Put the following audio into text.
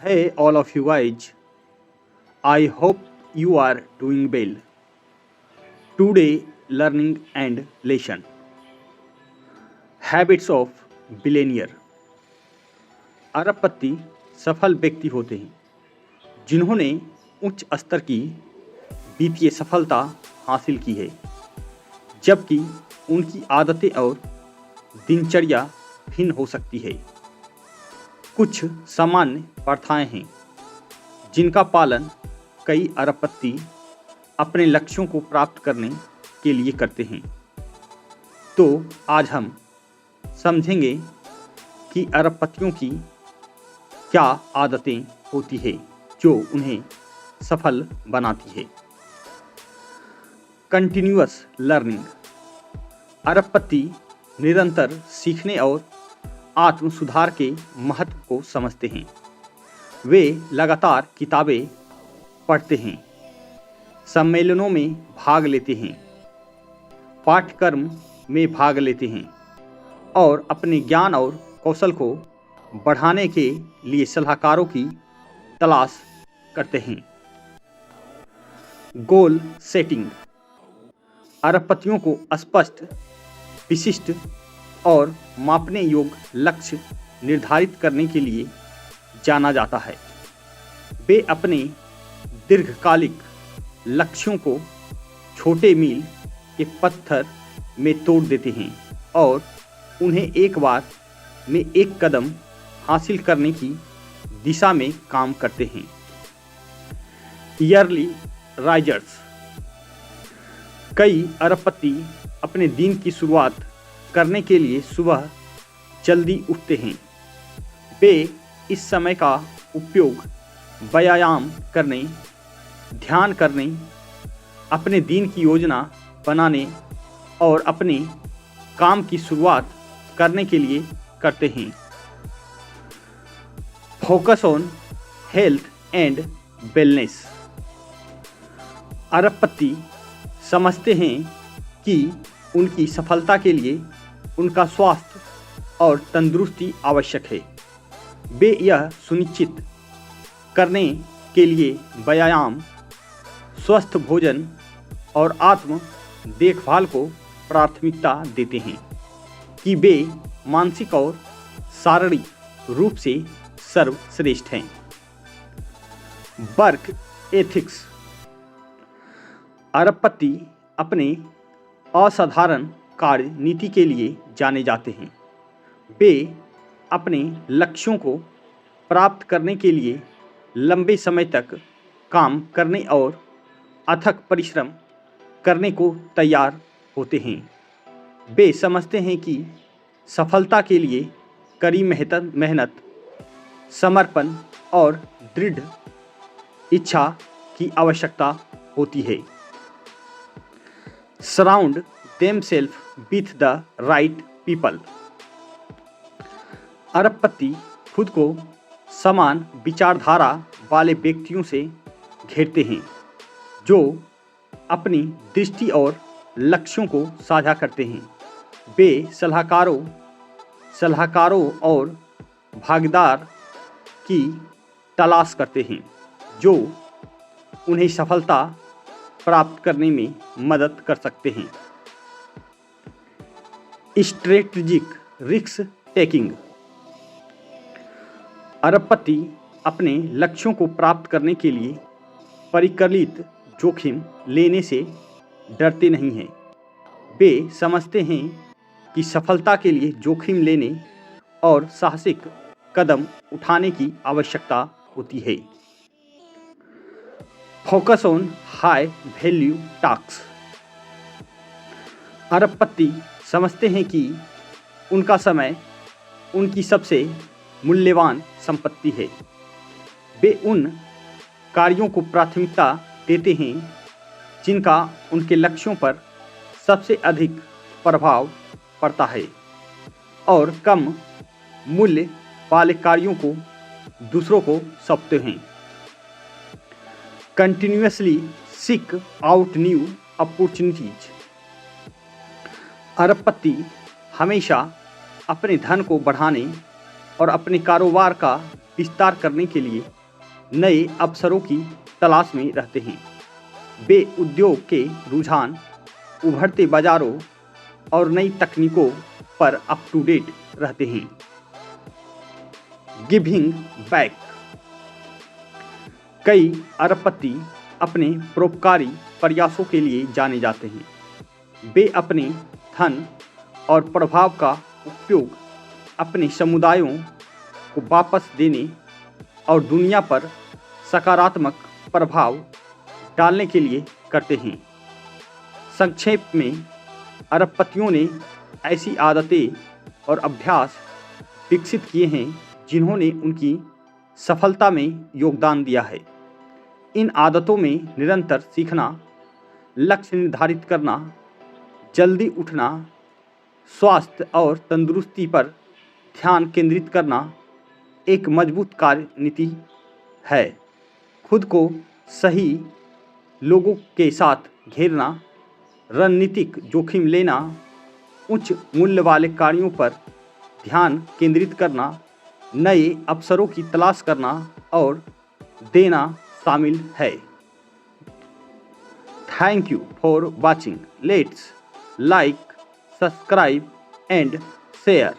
Hey, all of you guys, I hope you are doing well. Today, learning and lesson Habits of Billionaire. अरबपति सफल व्यक्ति होते हैं जिन्होंने उच्च स्तर की वित्तीय सफलता हासिल की है, जबकि उनकी आदतें और दिनचर्या भिन्न हो सकती है। कुछ सामान्य प्रथाएं हैं जिनका पालन कई अरबपति अपने लक्ष्यों को प्राप्त करने के लिए करते हैं। तो आज हम समझेंगे कि अरबपतियों की क्या आदतें होती है जो उन्हें सफल बनाती है। Continuous learning. अरबपति निरंतर सीखने और आत्म सुधार के महत्व को समझते हैं। वे लगातार किताबें पढ़ते हैं, सम्मेलनों में भाग लेते हैं, पाठ्यक्रम में भाग लेते हैं और अपने ज्ञान और कौशल को बढ़ाने के लिए सलाहकारों की तलाश करते हैं। Goal setting. अरबपतियों को स्पष्ट, विशिष्ट और मापने योग्य लक्ष्य निर्धारित करने के लिए जाना जाता है। वे अपने दीर्घकालिक लक्ष्यों को छोटे मील के पत्थर में तोड़ देते हैं और उन्हें एक बार में एक कदम हासिल करने की दिशा में काम करते हैं। Yearly risers. कई अरबपति अपने दिन की शुरुआत करने के लिए सुबह जल्दी उठते हैं। वे इस समय का उपयोग व्यायाम करने, ध्यान करने, अपने दिन की योजना बनाने और अपने काम की शुरुआत करने के लिए करते हैं। Focus on health and wellness. अरबपति समझते हैं कि उनकी सफलता के लिए उनका स्वास्थ्य और तंदुरुस्ती आवश्यक है। वे यह सुनिश्चित करने के लिए व्यायाम, स्वस्थ भोजन और आत्म देखभाल को प्राथमिकता देते हैं कि वे मानसिक और शारीरिक रूप से सर्वश्रेष्ठ हैं। Work ethics. अरबपति अपने असाधारण कार्य नीति के लिए जाने जाते हैं। वे अपने लक्ष्यों को प्राप्त करने के लिए लंबे समय तक काम करने और अथक परिश्रम करने को तैयार होते हैं। वे समझते हैं कि सफलता के लिए कड़ी मेहनत, समर्पण और दृढ़ इच्छा की आवश्यकता होती है। Surround themselves with the right people। अरबपति खुद को समान विचारधारा वाले व्यक्तियों से घेरते हैं जो अपनी दृष्टि और लक्ष्यों को साझा करते हैं। वे सलाहकारों और भागीदार की तलाश करते हैं जो उन्हें सफलता प्राप्त करने में मदद कर सकते हैं। Strategic risk taking. अरबपति अपने लक्ष्यों को प्राप्त करने के लिए परिकलित जोखिम लेने से डरते नहीं हैं। वे समझते हैं कि सफलता के लिए जोखिम लेने और साहसिक कदम उठाने की आवश्यकता होती है। Focus on high value task. अरबपति समझते हैं कि उनका समय उनकी सबसे मूल्यवान संपत्ति है। वे उन कार्यों को प्राथमिकता देते हैं जिनका उनके लक्ष्यों पर सबसे अधिक प्रभाव पड़ता है और कम मूल्य वाले कार्यों को दूसरों को सौंपते हैं। Continuously seek out new opportunities. अरबपति हमेशा अपने धन को बढ़ाने और अपने कारोबार का विस्तार करने के लिए नए अवसरों की तलाश में रहते हैं। वे उद्योग के रुझान, उभरते बाजारों और नई तकनीकों पर अप टू डेट रहते हैं। Giving back. कई अरबपति अपने परोपकारी प्रयासों के लिए जाने जाते हैं। वे अपने धन और प्रभाव का उपयोग अपने समुदायों को वापस देने और दुनिया पर सकारात्मक प्रभाव डालने के लिए करते हैं। संक्षेप में, अरबपतियों ने ऐसी आदतें और अभ्यास विकसित किए हैं जिन्होंने उनकी सफलता में योगदान दिया है। इन आदतों में निरंतर सीखना, लक्ष्य निर्धारित करना, जल्दी उठना, स्वास्थ्य और तंदुरुस्ती पर ध्यान केंद्रित करना एक मजबूत कार्यनीति है। खुद को सही लोगों के साथ घेरना, रणनीतिक जोखिम लेना, उच्च मूल्य वाले कार्यों पर ध्यान केंद्रित करना, नए अवसरों की तलाश करना और देना शामिल है। Thank you for watching. Let's like, subscribe and share.